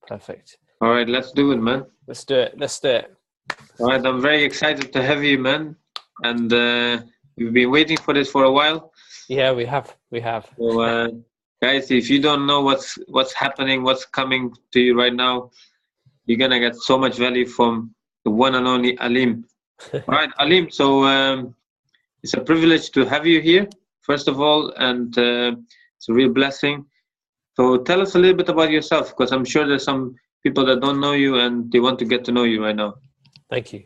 Perfect. All right, let's do it, man. Let's do it. Let's do it. All right, I'm very excited to have you, man. And we've been waiting for this for a while. Yeah, we have. We have. So, guys, if you don't know what's happening, what's coming to you right now, you're gonna get so much value from the one and only Aleem. All right, Aleem. So it's a privilege to have you here, first of all, and it's a real blessing. So tell us a little bit about yourself, because I'm sure there's some people that don't know you and they want to get to know you right now. Thank you.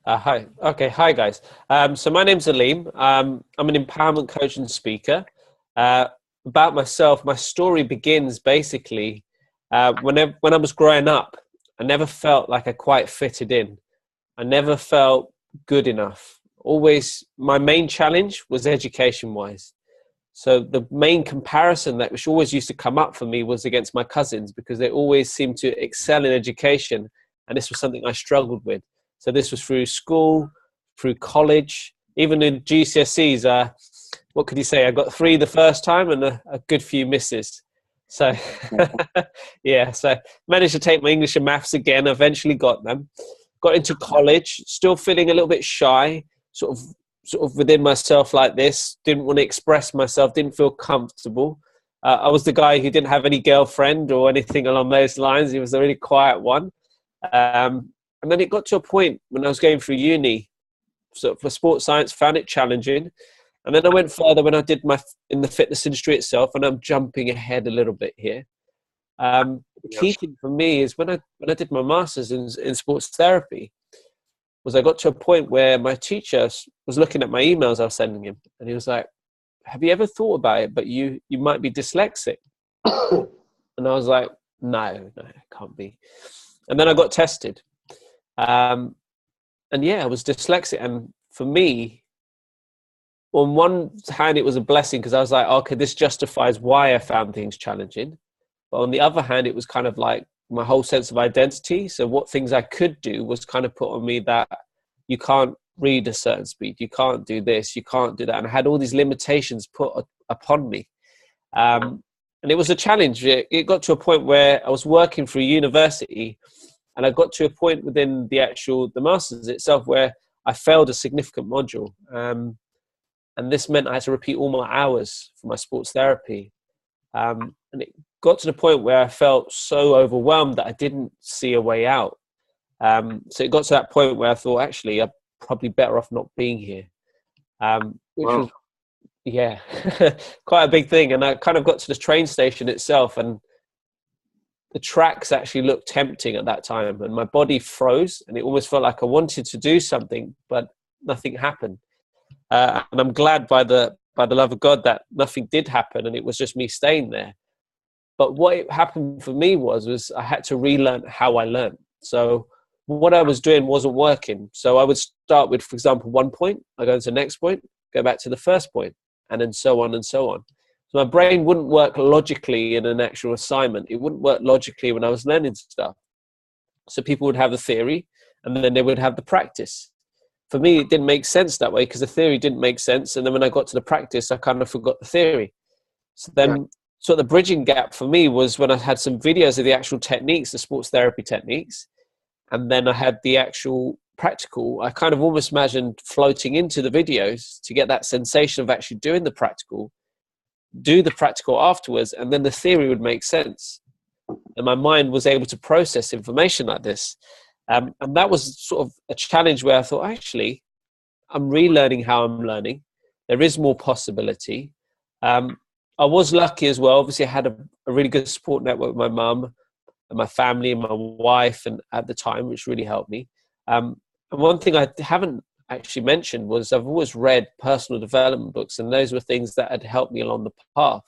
Hi. Okay. Hi, guys. So my name's Aleem. I'm an empowerment coach and speaker. About myself, my story begins basically when I was growing up. I never felt like I quite fitted in. I never felt good enough. Always, my main challenge was education-wise. So the main comparison that which always used to come up for me was against my cousins, because they always seemed to excel in education, and this was something I struggled with. So this was through school, through college, even in GCSEs. What could you say? I got 3 the first time and a good few misses. So yeah, so managed to take my English and maths again. Eventually got them. Got into college, still feeling a little bit shy, sort of within myself like this. Didn't want to express myself. Didn't feel comfortable. I was the guy who didn't have any girlfriend or anything along those lines. He was a really quiet one. And then it got to a point when I was going through uni, so for sports science, found it challenging. And then I went further when I did in the fitness industry itself, and I'm jumping ahead a little bit here. The key thing for me is when I did my master's in sports therapy, was I got to a point where my teacher was looking at my emails I was sending him, and he was like, "Have you ever thought about it? But you might be dyslexic." And I was like, "No, it can't be." And then I got tested. And yeah, I was dyslexic. And for me, on one hand, it was a blessing because I was like, okay, this justifies why I found things challenging. But on the other hand, it was kind of like my whole sense of identity. So what things I could do was kind of put on me that you can't read a certain speed, you can't do this, you can't do that. And I had all these limitations put upon me. And it was a challenge. It got to a point where I was working for a university, and I got to a point within the master's itself where I failed a significant module. And this meant I had to repeat all my hours for my sports therapy. And it got to the point where I felt so overwhelmed that I didn't see a way out. So it got to that point where I thought, actually, I'm probably better off not being here. Which was, yeah, quite a big thing. And I kind of got to the train station itself, and the tracks actually looked tempting at that time, and my body froze, and it almost felt like I wanted to do something, but nothing happened. And I'm glad by the love of God that nothing did happen, and it was just me staying there. But what happened for me was I had to relearn how I learned. So what I was doing wasn't working. So I would start with, for example, one point, I go to the next point, go back to the first point, and then so on and so on. So my brain wouldn't work logically in an actual assignment. It wouldn't work logically when I was learning stuff. So people would have the theory, and then they would have the practice. For me, it didn't make sense that way because the theory didn't make sense. And then when I got to the practice, I kind of forgot the theory. So then so the bridging gap for me was when I had some videos of the actual techniques, the sports therapy techniques, and then I had the actual practical. I kind of almost imagined floating into the videos to get that sensation of actually doing the practical, do the practical afterwards, and then the theory would make sense. And my mind was able to process information like this. And that was sort of a challenge where I thought, actually, I'm relearning how I'm learning. There is more possibility. I was lucky as well. Obviously, I had a really good support network with my mum and my family and my wife, and at the time, which really helped me. And one thing I haven't actually mentioned was I've always read personal development books, and those were things that had helped me along the path.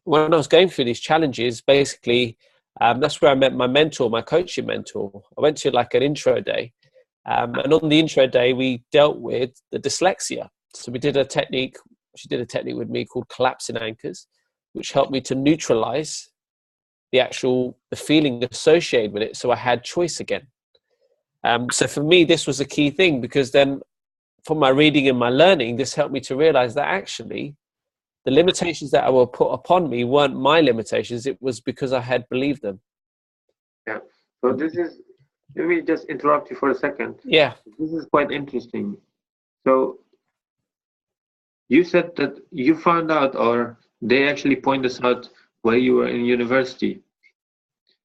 When I was going through these challenges, basically, that's where I met my mentor, my coaching mentor. I went to like an intro day, and on the intro day, we dealt with the dyslexia. So we did a technique. She did a technique with me called collapsing anchors, which helped me to neutralize the feeling associated with it. So I had choice again. So for me, this was a key thing, because then from my reading and my learning, this helped me to realize that actually the limitations that were put upon me weren't my limitations. It was because I had believed them. Yeah. So this is, let me just interrupt you for a second. Yeah. This is quite interesting. So you said that you found out, or they actually pointed us out while you were in university.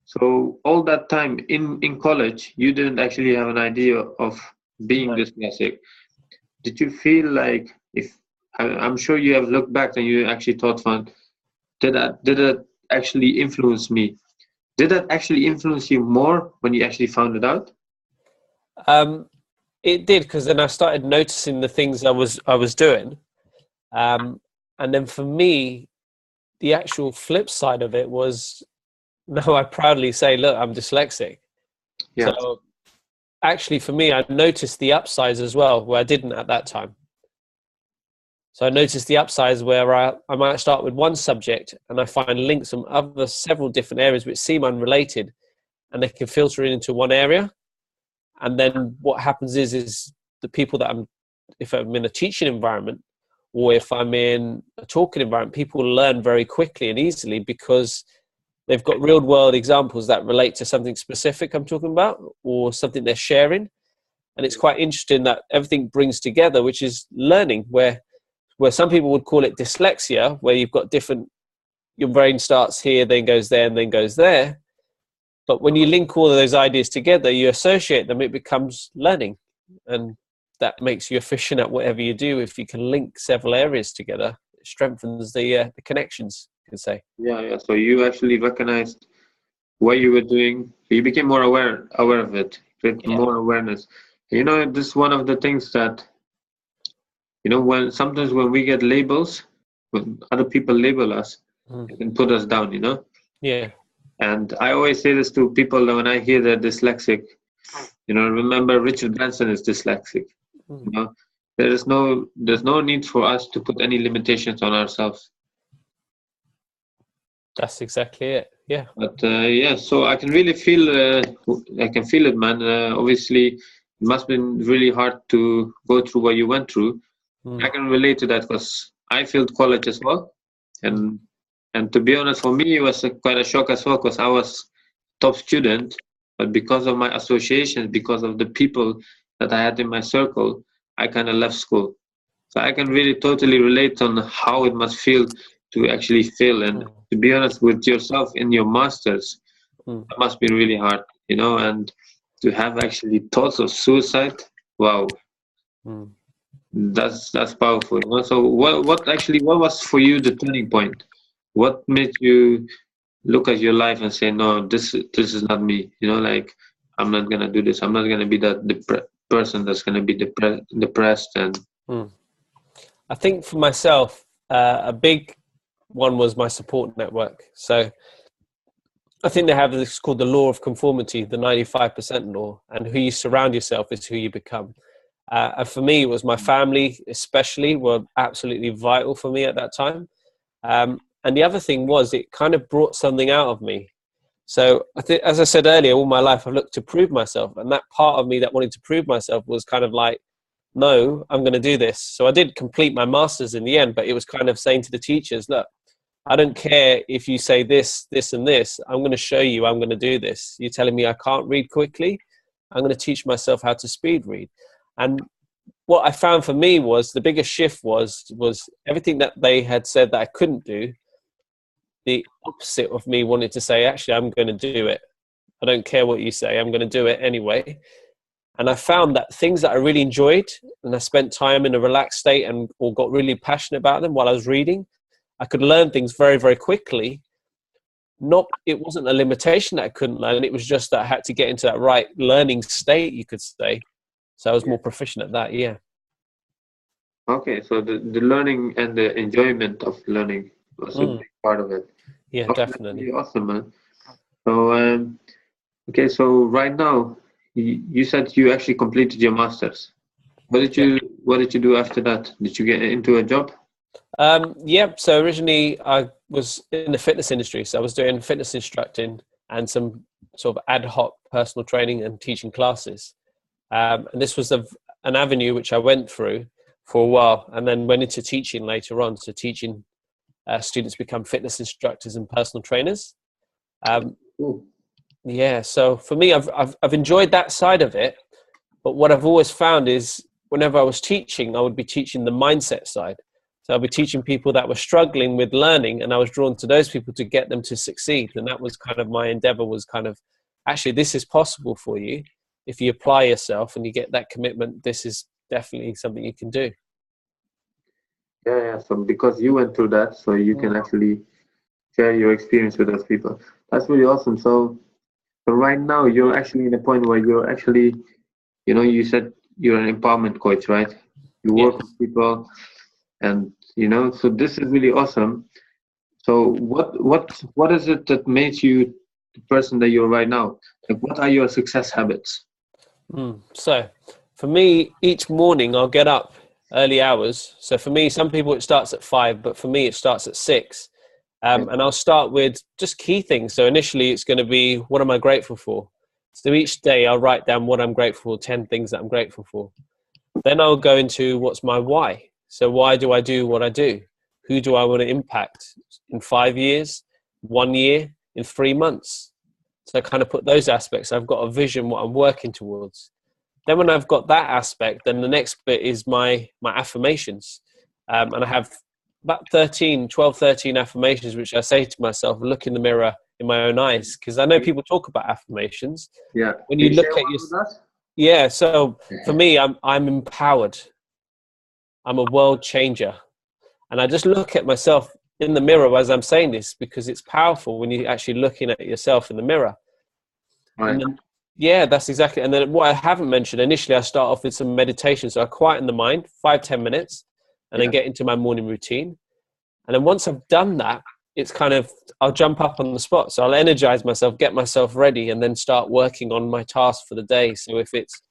So all that time in college, you didn't actually have an idea of being No. dyslexic. Did you feel like, if I'm sure you have looked back and you actually thought, "Fun, did that actually influence me? Did that actually influence you more when you actually found it out?" Um, it did, because then I started noticing the things I was doing, and then for me, the actual flip side of it was, now I proudly say, look, I'm dyslexic. Yeah. So actually, for me, I noticed the upsides as well, where I didn't at that time. So I noticed the upsides where I might start with one subject and I find links from other several different areas which seem unrelated, and they can filter it into one area. And then what happens is the people that if I'm in a teaching environment or if I'm in a talking environment, people learn very quickly and easily because they've got real world examples that relate to something specific I'm talking about or something they're sharing. And it's quite interesting that everything brings together, which is learning, where some people would call it dyslexia, where you've got different, your brain starts here, then goes there, and then goes there. But when you link all of those ideas together, you associate them, it becomes learning. And that makes you efficient at whatever you do. If you can link several areas together, it strengthens the connections, you can say. Yeah, yeah. So you actually recognized what you were doing. You became more aware of it, create Yeah. more awareness. This is one of the things that, when sometimes when we get labels, when other people label us, Mm. it can put us down. Yeah. And I always say this to people that when I hear they're dyslexic, remember Richard Branson is dyslexic. Mm. You know, there's no need for us to put any limitations on ourselves. That's exactly it. Yeah. But yeah, so I can really feel, I can feel it, man. Obviously, it must have been really hard to go through what you went through. I Mm. can relate to that because I failed college as well, and and to be honest, for me, it was quite a shock as well because I was top student, but because of my associations, because of the people that I had in my circle, I kind of left school. So I can really totally relate on how it must feel to actually fail. And Mm. to be honest with yourself in your masters, Mm. that must be really hard. And to have actually thoughts of suicide, wow, Mm. that's powerful. So what was for you the turning point? What made you look at your life and say, no, this is not me? Like, I'm not gonna do this. I'm not gonna be that person that's gonna be depressed and Mm. I think for myself, a big one was my support network. So I think they have this called the law of conformity, the 95% law, and who you surround yourself is who you become. And for me, it was my family, especially, were absolutely vital for me at that time. And the other thing was, it kind of brought something out of me. So I think, as I said earlier, all my life I've looked to prove myself, and that part of me that wanted to prove myself was kind of like, no, I'm going to do this. So I did complete my master's in the end, but it was kind of saying to the teachers, look, I don't care if you say this, this, and this. I'm going to show you I'm going to do this. You're telling me I can't read quickly. I'm going to teach myself how to speed read. And what I found for me was the biggest shift was everything that they had said that I couldn't do. The opposite of me wanted to say, actually, I'm going to do it. I don't care what you say. I'm going to do it anyway. And I found that things that I really enjoyed and I spent time in a relaxed state and or got really passionate about them while I was reading, I could learn things very, very quickly. It wasn't a limitation that I couldn't learn. It was just that I had to get into that right learning state, you could say. So I was more proficient at that. Yeah. okay. So the learning and the enjoyment of learning was a Mm. big part of it. Yeah, Okay, that's definitely. really awesome, man. So okay, so right now you said you actually completed your masters. What did Yeah. you do after that? Did you get into a job? Yeah. So originally I was in the fitness industry. So I was doing fitness instructing and some sort of ad hoc personal training and teaching classes. And this was an avenue which I went through for a while and then went into teaching later on. So teaching students become fitness instructors and personal trainers. Um, Cool. Yeah. So for me, I've enjoyed that side of it. But what I've always found is whenever I was teaching, I would be teaching the mindset side. So I'd be teaching people that were struggling with learning, and I was drawn to those people to get them to succeed. And that was kind of my endeavor, was kind of, actually, this is possible for you. If you apply yourself and you get that commitment, this is definitely something you can do. Yeah, yeah. So because you went through that, so you can actually share your experience with those people. That's really awesome. So right now you're actually in a point where you're actually, you said you're an empowerment coach, right? You Yeah. work with people, and so this is really awesome. So what is it that makes you the person that you're right now? Like, what are your success habits? So for me, each morning I'll get up early hours. So for me, some people it starts at 5, but for me it starts at 6. And I'll start with just key things. So initially it's going to be, what am I grateful for? So each day I'll write down what I'm grateful for, 10 things that I'm grateful for. Then I'll go into what's my why. So why do I do what I do? Who do I want to impact in 5 years, 1 year, in 3 months? So I kind of put those aspects. I've got a vision, what I'm working towards. Then when I've got that aspect, then the next bit is my affirmations. And I have about 13 affirmations, which I say to myself, look in the mirror in my own eyes. Because I know people talk about affirmations. Yeah. When Can you you look share at one your, with us? yeah, so for me, I'm empowered. I'm a world changer. And I just look at myself in the mirror as I'm saying this, because it's powerful when you're actually looking at yourself in the mirror. Right. And then, yeah, that's exactly. And then what I haven't mentioned, initially I start off with some meditation. So I quieten the mind, 5-10 minutes, and then get into my morning routine. And then once I've done that, it's kind of, I'll jump up on the spot. So I'll energize myself, get myself ready, and then start working on my task for the day. So if it's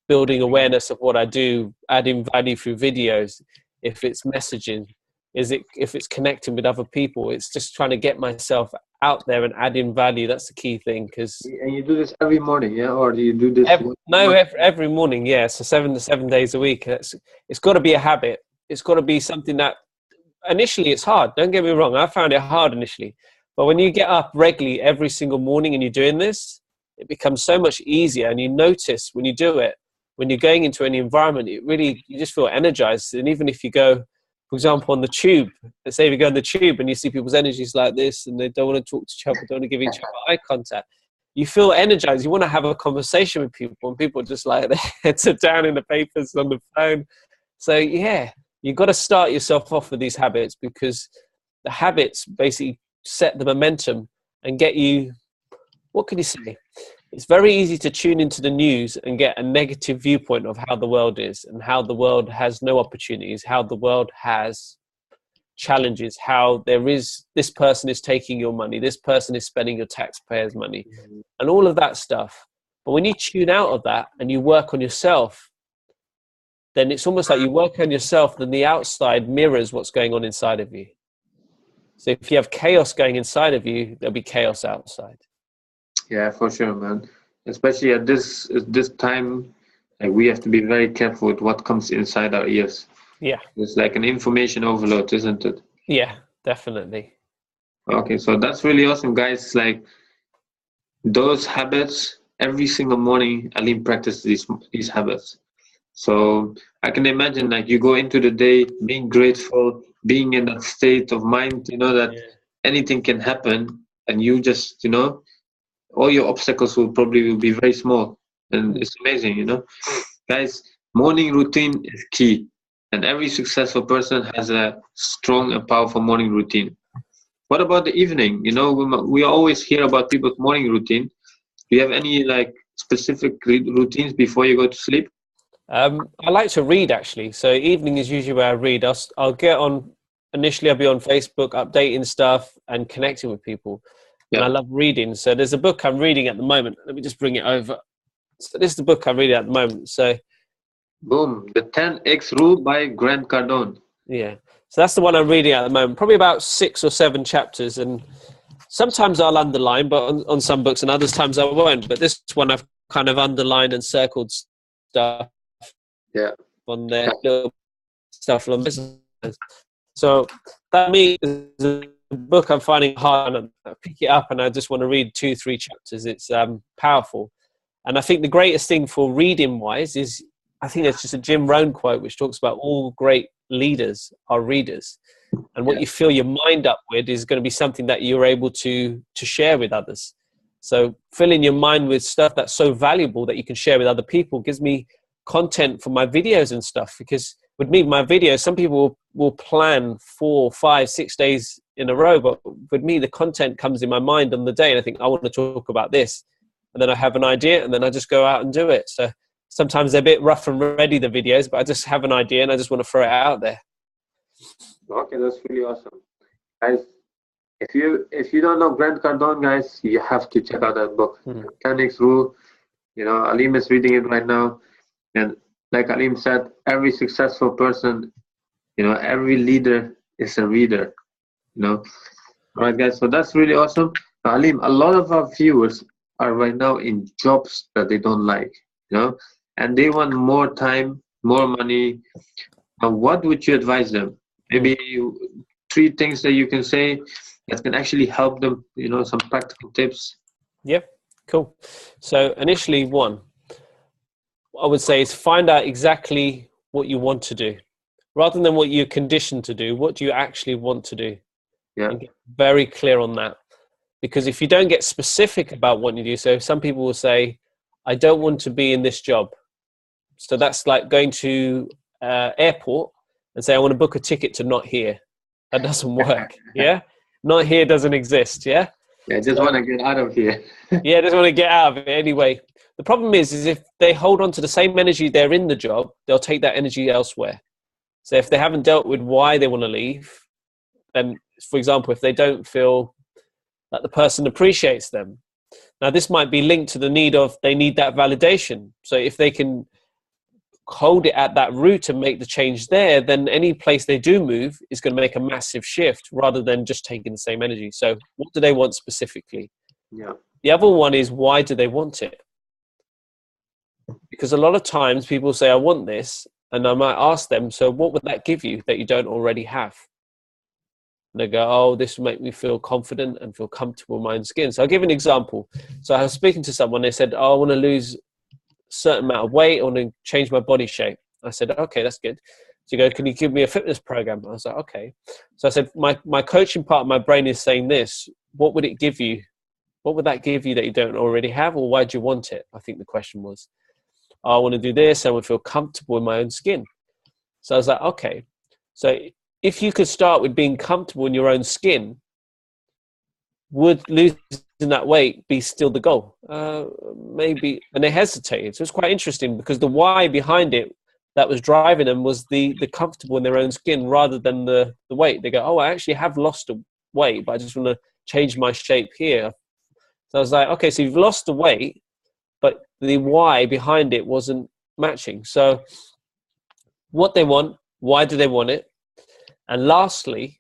building awareness of what I do, adding value through videos, if it's messaging, if it's connecting with other people, it's just trying to get myself out there and adding value. That's the key thing. Because And you do this every morning, yeah? Or do you do this every morning, yeah. So 7 days a week. It's got to be a habit. It's got to be something that, initially it's hard. Don't get me wrong. I found it hard initially. But when you get up regularly every single morning and you're doing this, it becomes so much easier. And you notice when you do it, when you're going into any environment, you just feel energized. And even if you go, for example, on the tube, let's say if you go on the tube and you see people's energies like this and they don't want to talk to each other, don't want to give each other eye contact, you feel energized. You want to have a conversation with people, and people are just like their heads are down in the papers on the phone. So yeah, you've got to start yourself off with these habits, because the habits basically set the momentum and get you, what can you say? It's very easy to tune into the news and get a negative viewpoint of how the world is and how the world has no opportunities, how the world has challenges, how this person is taking your money, this person is spending your taxpayers' money, and all of that stuff. But when you tune out of that and you work on yourself, then it's almost like you work on yourself, then the outside mirrors what's going on inside of you. So if you have chaos going inside of you, there'll be chaos outside. Yeah, for sure, man. Especially at this time, like, we have to be very careful with what comes inside our ears. Yeah. It's like an information overload, isn't it? Yeah, definitely. Okay, so that's really awesome, guys. Like, those habits, every single morning, Aleem practices these habits. So I can imagine, like, you go into the day being grateful, being in that state of mind, that anything can happen, and you just, all your obstacles will be very small, and it's amazing. Guys, morning routine is key, and every successful person has a strong and powerful morning routine. What about the evening? We always hear about people's morning routine. Do you have any like specific routines before you go to sleep? I like to read, actually. So evening is usually where I read. I'll get on, initially I'll be on Facebook updating stuff and connecting with people. And I love reading. So there's a book I'm reading at the moment. Let me just bring it over. So this is the book I'm reading at the moment. So boom, the 10X Rule by Grant Cardone. Yeah. So that's the one I'm reading at the moment. Probably about 6 or 7 chapters. And sometimes I'll underline, but on some books, and other times I won't. But this one I've kind of underlined and circled stuff on there, little stuff on business. So that means book I'm finding hard, and I pick it up and I just want to read 2-3 chapters. It's powerful. And I think the greatest thing for reading wise is, I think it's just a Jim Rohn quote, which talks about all great leaders are readers. And what you fill your mind up with is going to be something that you're able to share with others. So filling your mind with stuff that's so valuable that you can share with other people gives me content for my videos and stuff. Because with me, my videos, some people will plan 4, 5, 6 days in a row. But with me, the content comes in my mind on the day. And I think, I want to talk about this. And then I have an idea and then I just go out and do it. So sometimes they're a bit rough and ready, the videos, but I just have an idea and I just want to throw it out there. Okay, that's really awesome. Guys, if you don't know Grant Cardone, guys, you have to check out that book, Mechanics Rule. You know, Aleem is reading it right now. And like Aleem said, every successful person, you know, every leader is a reader, you know. All right, guys, so that's really awesome. Now, Aleem, a lot of our viewers are right now in jobs that they don't like, you know, and they want more time, more money. Now, what would you advise them? Maybe 3 things that you can say that can actually help them, you know, some practical tips. Yeah, cool. So initially, one, I would say is find out exactly what you want to do. Rather than what you're conditioned to do, what do you actually want to do? Yeah. And get very clear on that. Because if you don't get specific about what you do, so some people will say, I don't want to be in this job. So that's like going to airport and say, I want to book a ticket to not here. That doesn't work. Yeah. Not here doesn't exist. Yeah. Yeah. Just want to get out of here. Yeah. Just want to get out of it anyway. The problem is if they hold on to the same energy they're in the job, they'll take that energy elsewhere. So if they haven't dealt with why they want to leave, then, for example, if they don't feel that the person appreciates them, now this might be linked to the need of, they need that validation. So if they can hold it at that root and make the change there, then any place they do move is going to make a massive shift rather than just taking the same energy. So what do they want specifically? Yeah. The other one is, why do they want it? Because a lot of times people say, I want this. And I might ask them, so what would that give you that you don't already have? And they go, oh, this will make me feel confident and feel comfortable in my own skin. So I'll give an example. So I was speaking to someone, they said, oh, I want to lose a certain amount of weight, I want to change my body shape. I said, okay, that's good. So you go, can you give me a fitness program? I was like, okay. So I said, my coaching part of my brain is saying this. What would it give you? What would that give you that you don't already have? Or why do you want it? I think the question was. I want to do this. I want to feel comfortable in my own skin. So I was like, okay. So if you could start with being comfortable in your own skin, would losing that weight be still the goal? Maybe. And they hesitated. So it's quite interesting because the why behind it that was driving them was the comfortable in their own skin rather than the weight. They go, oh, I actually have lost a weight, but I just want to change my shape here. So I was like, okay, so you've lost the weight, but the why behind it wasn't matching. So what they want, why do they want it? And lastly,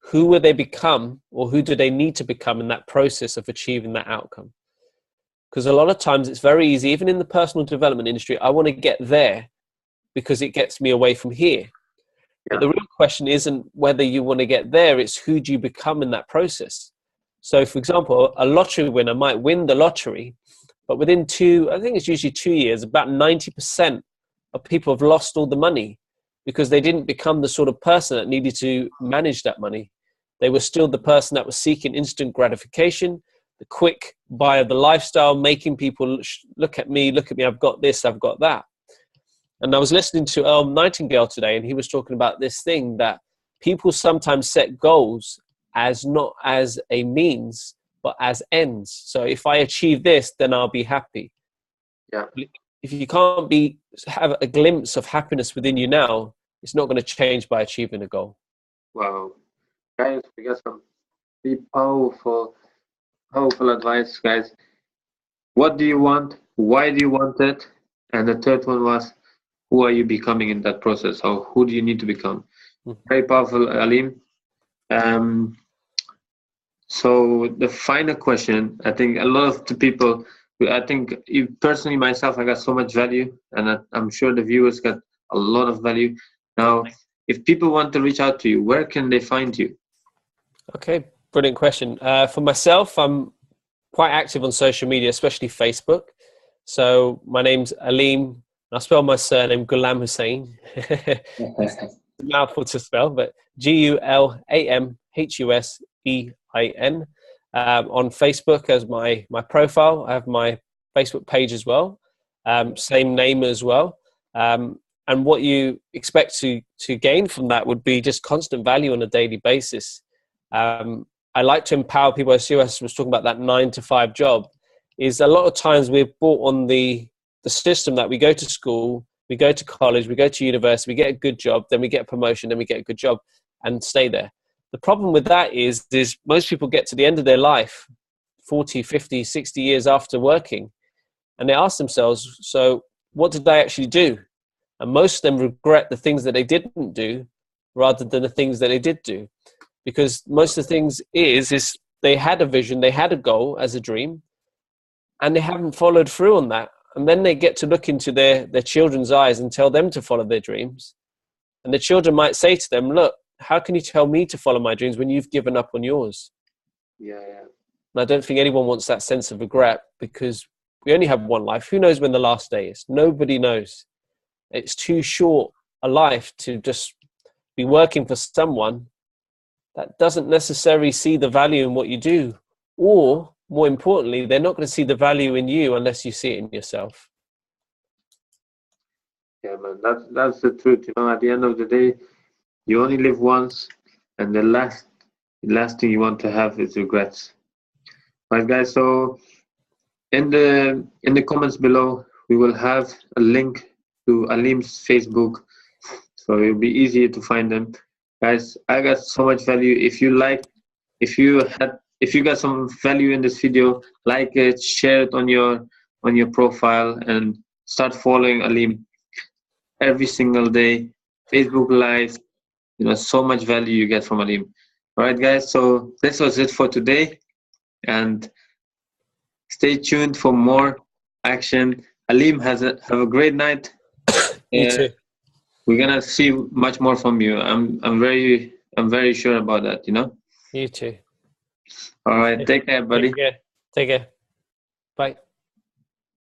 who will they become, or who do they need to become in that process of achieving that outcome? Because a lot of times it's very easy, even in the personal development industry, I want to get there because it gets me away from here. Yeah. But the real question isn't whether you want to get there, it's who do you become in that process. So for example, a lottery winner might win the lottery, but within I think it's usually 2 years, about 90% of people have lost all the money because they didn't become the sort of person that needed to manage that money. They were still the person that was seeking instant gratification, the quick buy of the lifestyle, making people look at me, I've got this, I've got that. And I was listening to Earl Nightingale today, and he was talking about this thing that people sometimes set goals as not as a means, but as ends. So if I achieve this, then I'll be happy. Yeah. If you can't have a glimpse of happiness within you now, it's not going to change by achieving a goal. Wow. Guys, we got some pretty powerful advice, guys. What do you want? Why do you want it? And the third one was, who are you becoming in that process? Or who do you need to become? Very powerful, Aleem. So the final question, I think a lot of the people, I think personally myself, I got so much value, and I'm sure the viewers got a lot of value. Now, if people want to reach out to you, where can they find you? Okay, brilliant question. For myself, I'm quite active on social media, especially Facebook. So my name's Aleem. I spell my surname Gulamhusein. It's a mouthful to spell, but Gulamhusein. On Facebook as my profile. I have my Facebook page as well, same name as well. And what you expect to gain from that would be just constant value on a daily basis. I like to empower people. As US was talking about that 9 to 5 job, is a lot of times we're brought on the system that we go to school, we go to college, we go to university, we get a good job, then we get a promotion, then we get a good job and stay there. The problem with that is most people get to the end of their life, 40, 50, 60 years after working, and they ask themselves, so what did I actually do? And most of them regret the things that they didn't do rather than the things that they did do. Because most of the things is they had a vision, they had a goal as a dream, and they haven't followed through on that. And then they get to look into their children's eyes and tell them to follow their dreams. And the children might say to them, look, how can you tell me to follow my dreams when you've given up on yours? Yeah. And I don't think anyone wants that sense of regret, because we only have one life. Who knows when the last day is? Nobody knows. It's too short a life to just be working for someone that doesn't necessarily see the value in what you do. Or, more importantly, they're not going to see the value in you unless you see it in yourself. Yeah, man, that's the truth. At the end of the day, you only live once, and the last thing you want to have is regrets. Right, guys. So in the comments below, we will have a link to Aleem's Facebook, so it'll be easier to find them. Guys, I got so much value. If you got some value in this video, like it, share it on your profile, and start following Aleem every single day. Facebook Live, so much value you get from Aleem. All right, guys. So this was it for today, and stay tuned for more action. Aleem, have a great night. You too. We're gonna see much more from you. I'm very sure about that. You too. All right. Take care, buddy. Take care. Bye.